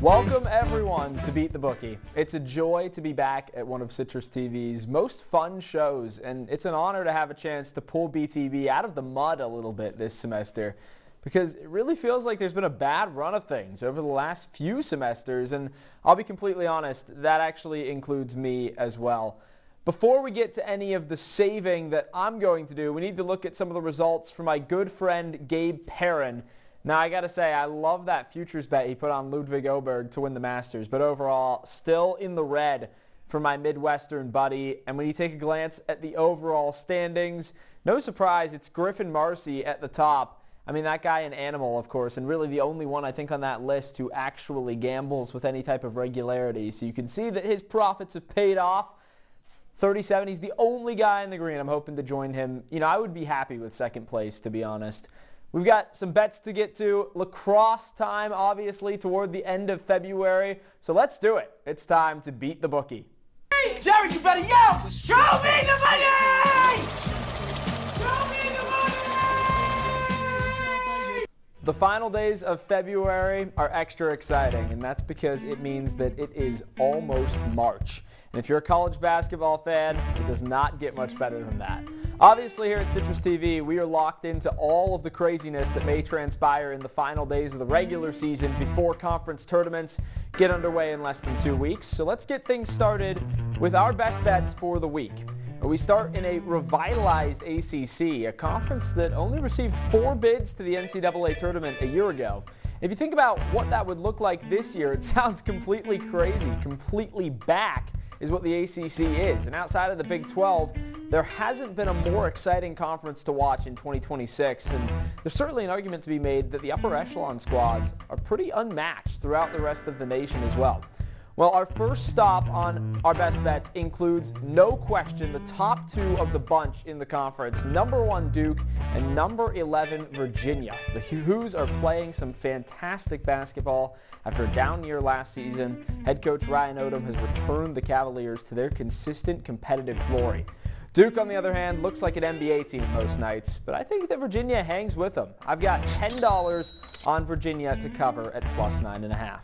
Welcome everyone to Beat the Bookie. It's a joy to be back at one of CitrusTV's most fun shows, and it's an honor to have a chance to pull BTB out of the mud a little bit this semester, because it really feels like there's been a bad run of things over the last few semesters, and I'll be completely honest, that actually includes me as well. Before we get to any of the saving that I'm going to do, we need to look at some of the results from my good friend Gabe Perrin. Now, I got to say, I love that futures bet he put on Ludwig Oberg to win the Masters, but overall, still in the red for my Midwestern buddy. And when you take a glance at the overall standings, no surprise, it's Griffin at the top. I mean, that guy an animal, of course, and really the only one I think on that list who actually gambles with any type of regularity. So you can see that his profits have paid off. 37, he's the only guy in the green. I'm hoping to join him. You know, I would be happy with second place, to be honest. We've got some bets to get to. Lacrosse time, obviously, toward the end of February. So let's do it. It's time to beat the bookie. Hey, Jerry, you better yell! Show me the money! Show me the money! The final days of February are extra exciting, and that's because it means that it is almost March. And if you're a college basketball fan, it does not get much better than that. Obviously, here at CitrusTV, we are locked into all of the craziness that may transpire in the final days of the regular season before conference tournaments get underway in less than 2 weeks. So let's get things started with our best bets for the week. We start in a revitalized ACC, a conference that only received 4 bids to the NCAA tournament a year ago. If you think about what that would look like this year, it sounds completely crazy. Completely back is what the ACC is. And outside of the Big 12, there hasn't been a more exciting conference to watch in 2026. And there's certainly an argument to be made that the upper echelon squads are pretty unmatched throughout the rest of the nation as well. Well, our first stop on our best bets includes, no question, the top 2 of the bunch in the conference. Number 1, Duke, and number 11, Virginia. The Hoos are playing some fantastic basketball after a down year last season. Head coach Ryan Odom has returned the Cavaliers to their consistent competitive glory. Duke, on the other hand, looks like an NBA team most nights, but I think that Virginia hangs with them. I've got $10 on Virginia to cover at plus 9.5.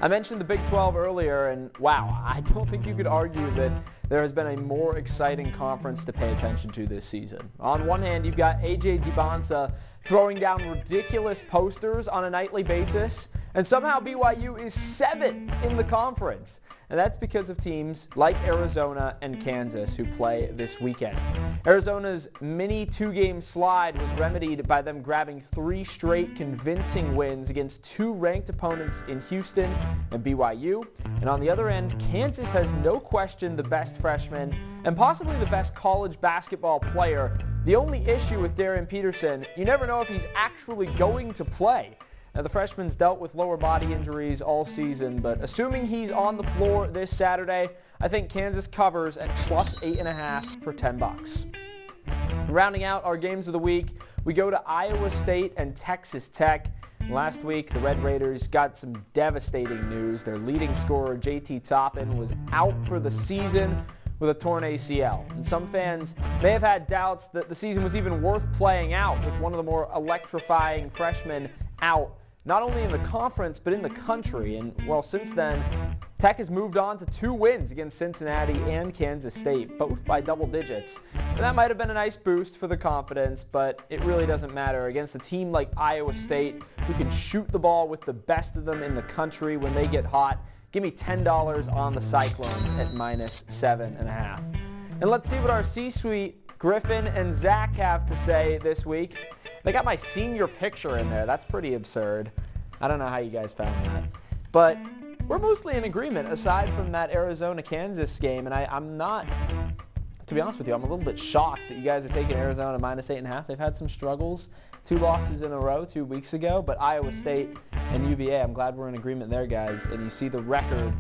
I mentioned the Big 12 earlier, and wow, I don't think you could argue that there has been a more exciting conference to pay attention to this season. On one hand, you've got A.J. Dibonsa throwing down ridiculous posters on a nightly basis, and somehow BYU is 7th in the conference. And that's because of teams like Arizona and Kansas who play this weekend. Arizona's mini 2-game slide was remedied by them grabbing 3 straight convincing wins against 2 ranked opponents in Houston and BYU. And on the other end, Kansas has no question the best freshman and possibly the best college basketball player. The only issue with Darren Peterson, you never know if he's actually going to play. Now, the freshman's dealt with lower body injuries all season, but assuming he's on the floor this Saturday, I think Kansas covers at plus 8.5 for $10. Rounding out our games of the week, we go to Iowa State and Texas Tech. Last week, the Red Raiders got some devastating news. Their leading scorer, JT Toppin, was out for the season with a torn ACL. And some fans may have had doubts that the season was even worth playing out with one of the more electrifying freshmen out, not only in the conference, but in the country. And, well, since then, Tech has moved on to 2 wins against Cincinnati and Kansas State, both by double digits. And that might have been a nice boost for the confidence, but it really doesn't matter against a team like Iowa State, who can shoot the ball with the best of them in the country when they get hot. Give me $10 on the Cyclones at minus 7.5. And let's see what our C-suite, Griffin and Zach, have to say this week. They got my senior picture in there. That's pretty absurd. I don't know how you guys found that. But we're mostly in agreement aside from that Arizona-Kansas game. And I'm not, to be honest with you, I'm a little bit shocked that you guys are taking Arizona minus 8.5. They've had some struggles. 2 losses in a row 2 weeks ago. But Iowa State and UVA, I'm glad we're in agreement there, guys. And you see the record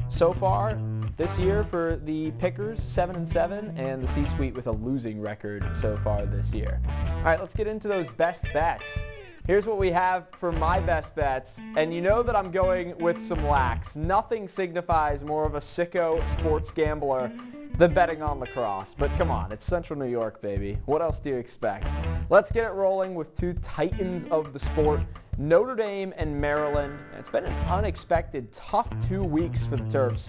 so far this year for the Pickers, 7-7, and the C-suite with a losing record so far this year. All right, let's get into those best bets. Here's what we have for my best bets, and you know that I'm going with some lax. Nothing signifies more of a sicko sports gambler than betting on lacrosse. But come on, it's Central New York, baby. What else do you expect? Let's get it rolling with two titans of the sport, Notre Dame and Maryland. It's been an unexpected, tough 2 weeks for the Terps.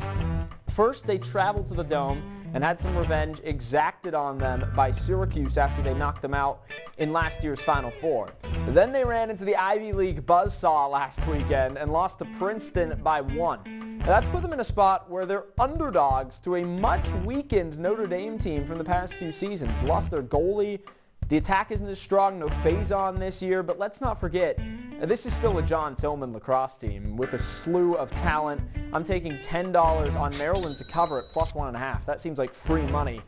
First, they traveled to the Dome and had some revenge exacted on them by Syracuse after they knocked them out in last year's Final Four. Then they ran into the Ivy League buzzsaw last weekend and lost to Princeton by 1. Now, that's put them in a spot where they're underdogs to a much weakened Notre Dame team from the past few seasons. Lost their goalie. The attack isn't as strong, no Faison this year, but let's not forget, this is still a John Tillman lacrosse team with a slew of talent. I'm taking $10 on Maryland to cover at +1.5. That seems like free money.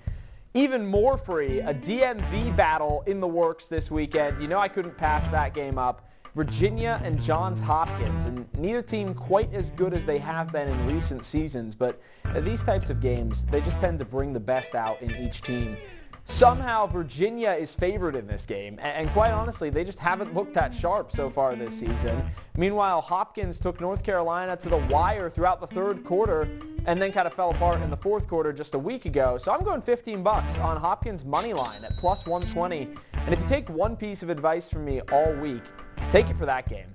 Even more free, a DMV battle in the works this weekend. You know I couldn't pass that game up. Virginia and Johns Hopkins, and neither team quite as good as they have been in recent seasons, but these types of games, they just tend to bring the best out in each team. Somehow Virginia is favored in this game, and quite honestly, they just haven't looked that sharp so far this season. Meanwhile, Hopkins took North Carolina to the wire throughout the third quarter and then kind of fell apart in the fourth quarter just a week ago. So I'm going $15 on Hopkins money line at +120. And if you take one piece of advice from me all week, take it for that game.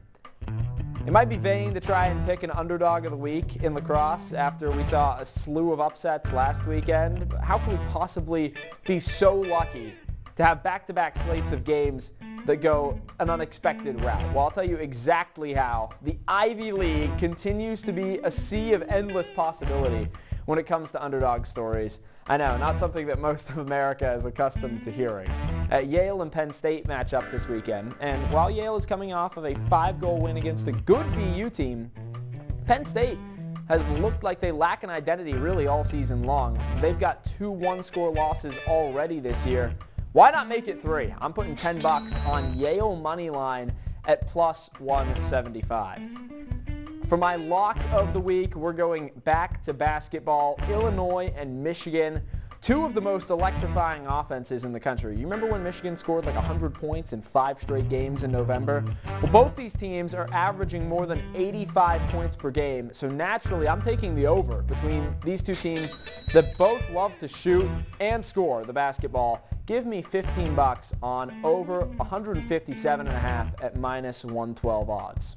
It might be vain to try and pick an underdog of the week in lacrosse after we saw a slew of upsets last weekend, but how can we possibly be so lucky to have back-to-back slates of games that go an unexpected route? Well, I'll tell you exactly how. The Ivy League continues to be a sea of endless possibility when it comes to underdog stories. I know, not something that most of America is accustomed to hearing. Yale and Penn State match up this weekend, and while Yale is coming off of a 5-goal win against a good BU team, Penn State has looked like they lack an identity really all season long. They've got 2 one-score losses already this year. Why not make it 3? I'm putting $10 on Yale money line at +175. For my lock of the week, we're going back to basketball. Illinois and Michigan, 2 of the most electrifying offenses in the country. You remember when Michigan scored like 100 points in 5 straight games in November? Well, both these teams are averaging more than 85 points per game, so naturally I'm taking the over between these two teams that both love to shoot and score the basketball. Give me $15 on over 157.5 at -112 odds.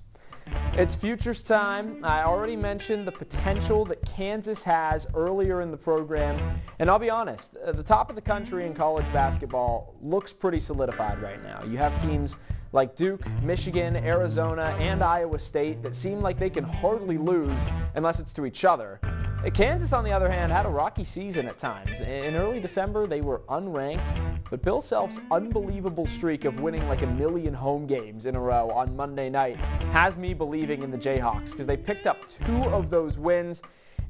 It's futures time. I already mentioned the potential that Kansas has earlier in the program, and I'll be honest, the top of the country in college basketball looks pretty solidified right now. You have teams like Duke, Michigan, Arizona, and Iowa State that seem like they can hardly lose unless it's to each other. Kansas, on the other hand, had a rocky season at times. In early December, they were unranked, but Bill Self's unbelievable streak of winning like 1 million home games in a row on Monday night has me believing in the Jayhawks because they picked up 2 of those wins.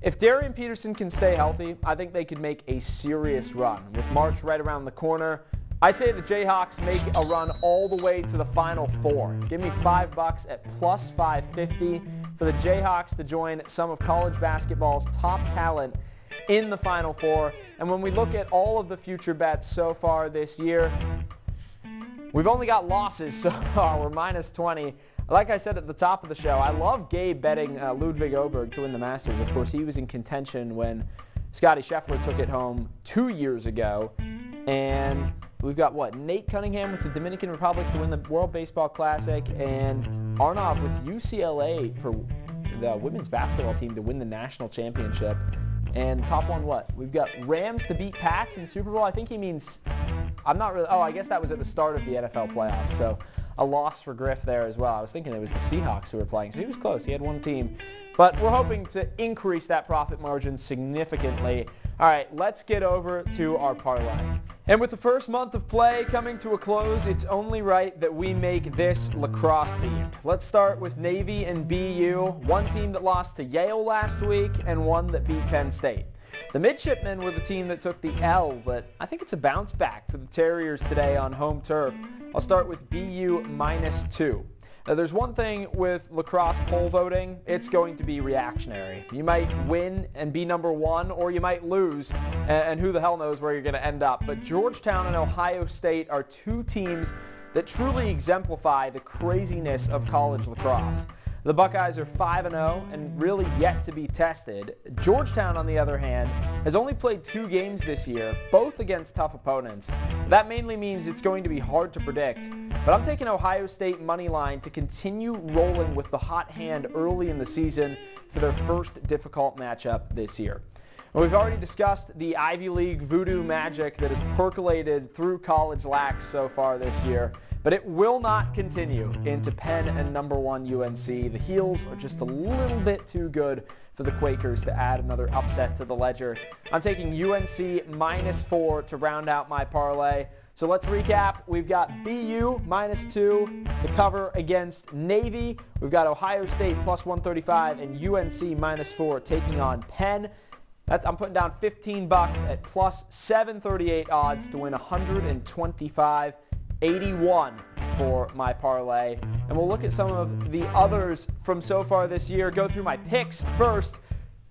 If Darian Peterson can stay healthy, I think they could make a serious run. With March right around the corner, I say the Jayhawks make a run all the way to the Final Four. Give me $5 at +550 for the Jayhawks to join some of college basketball's top talent in the Final Four. And when we look at all of the future bets so far this year, we've only got losses so far. We're -20. Like I said at the top of the show, I love Gabe betting Ludwig Oberg to win the Masters. Of course, he was in contention when Scotty Scheffler took it home 2 years ago. And we've got, Nate Cunningham with the Dominican Republic to win the World Baseball Classic, and Arnav with UCLA for the women's basketball team to win the national championship. And top one, we've got Rams to beat Pats in Super Bowl. I think he means, I'm not really, I guess that was at the start of the NFL playoffs. So a loss for Griff there as well. I was thinking it was the Seahawks who were playing, so he was close. He had one team. But we're hoping to increase that profit margin significantly. All right, let's get over to our parlay. And with the first month of play coming to a close, it's only right that we make this lacrosse themed. Let's start with Navy and BU, one team that lost to Yale last week and one that beat Penn State. The Midshipmen were the team that took the L, but I think it's a bounce back for the Terriers today on home turf. I'll start with BU -2. Now, there's one thing with lacrosse poll voting, it's going to be reactionary. You might win and be number 1, or you might lose, and who the hell knows where you're going to end up. But Georgetown and Ohio State are 2 teams that truly exemplify the craziness of college lacrosse. The Buckeyes are 5-0 and really yet to be tested. Georgetown, on the other hand, has only played 2 games this year, both against tough opponents. That mainly means it's going to be hard to predict, but I'm taking Ohio State money line to continue rolling with the hot hand early in the season for their first difficult matchup this year. We've already discussed the Ivy League voodoo magic that has percolated through college lax so far this year, but it will not continue into Penn and #1 UNC. The Heels are just a little bit too good for the Quakers to add another upset to the ledger. I'm taking UNC -4 to round out my parlay. So let's recap. We've got BU -2 to cover against Navy. We've got Ohio State +135 and UNC -4 taking on Penn. I'm putting down $15 at +738 odds to win $125.81 for my parlay. And we'll look at some of the others from so far this year. Go through my picks first.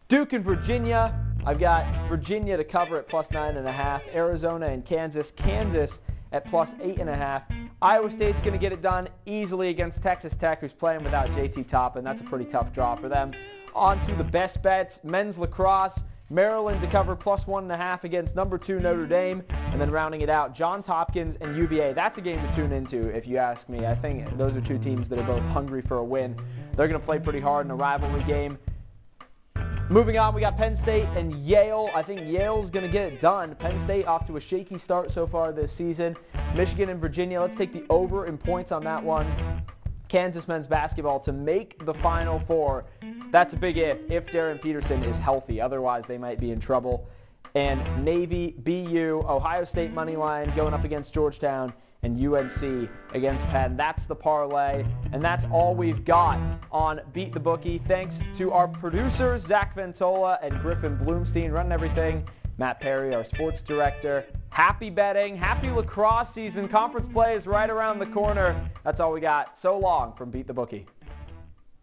Duke and Virginia. I've got Virginia to cover at +9.5. Arizona and Kansas. Kansas at +8.5. Iowa State's going to get it done easily against Texas Tech, who's playing without JT Toppin. That's a pretty tough draw for them. On to the best bets. Men's lacrosse. Maryland to cover +1.5 against #2 Notre Dame. And then rounding it out, Johns Hopkins and UVA. That's a game to tune into if you ask me. I think those are 2 teams that are both hungry for a win. They're going to play pretty hard in a rivalry game. Moving on, we got Penn State and Yale. I think Yale's going to get it done. Penn State off to a shaky start so far this season. Michigan and Virginia, let's take the over in points on that one. Kansas men's basketball to make the Final Four. That's a big if Darren Peterson is healthy. Otherwise, they might be in trouble. And Navy, BU, Ohio State money line going up against Georgetown, and UNC against Penn. That's the parlay, and that's all we've got on Beat the Bookie. Thanks to our producers, Zach Ventola and Griffin Bloomstein, running everything. Matt Parry, our sports director. Happy betting, happy lacrosse season. Conference play is right around the corner. That's all we got. So long from Beat the Bookie.